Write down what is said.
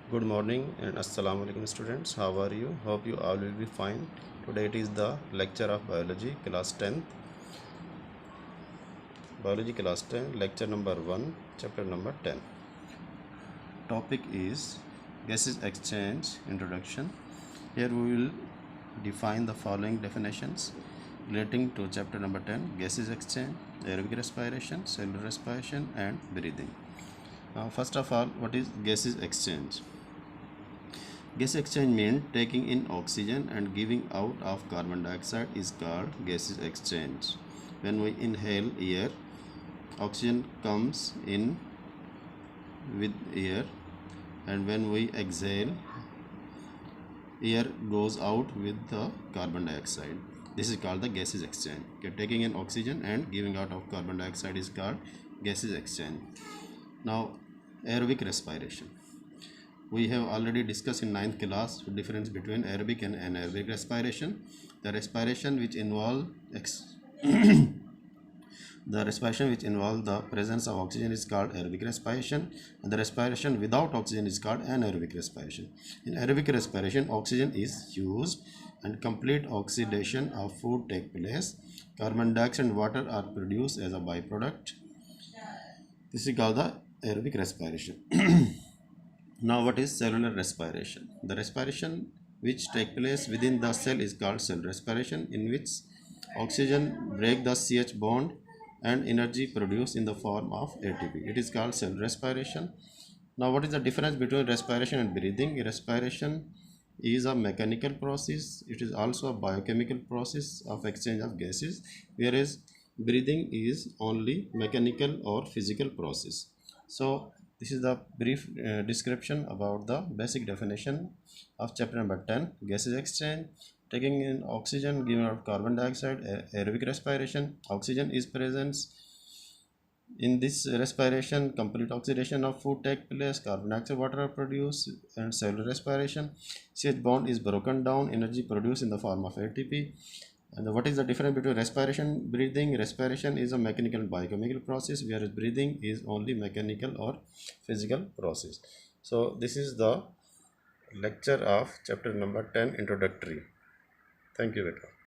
Good morning and assalamu alaikum students. How are you? Hope you all will be fine. Today it is the lecture of biology class 10th. Biology class 10 lecture number 1 chapter number 10. Topic is gases exchange introduction. Here we will define the following definitions relating to chapter number 10 gases exchange, aerobic respiration, cellular respiration and breathing. Now first of all, what is gases exchange? Gas exchange means taking in oxygen and giving out of carbon dioxide is called gases exchange. When we inhale air, oxygen comes in with air, and when we exhale, air goes out with the carbon dioxide. This is called the gases exchange. Okay, taking in oxygen and giving out of carbon dioxide is called gases exchange. Now, aerobic respiration. We have already discussed in 9th class the difference between aerobic and anaerobic respiration. The respiration which involve the presence of oxygen is called aerobic respiration, and the respiration without oxygen is called anaerobic respiration. In aerobic respiration, oxygen is used and complete oxidation of food takes place. Carbon dioxide and water are produced as a byproduct. This is called the aerobic respiration. Now, what is cellular respiration? The respiration which takes place within the cell is called cell respiration, in which oxygen breaks the CH bond and energy produced in the form of ATP. It is called cell respiration. Now, what is the difference between respiration and breathing? Respiration is a mechanical process. It is also a biochemical process of exchange of gases, whereas breathing is only mechanical or physical process. So, this is the brief description about the basic definition of chapter number 10, gases exchange. Taking in oxygen, giving out carbon dioxide, aerobic respiration. Oxygen is present in this respiration. Complete oxidation of food takes place. Carbon dioxide, water are produced, and cellular respiration. CH bond is broken down. Energy produced in the form of ATP. And what is the difference between respiration, breathing? Respiration is a mechanical and biochemical process, whereas breathing is only mechanical or physical process. So this is the lecture of chapter number 10 introductory. Thank you, Beta.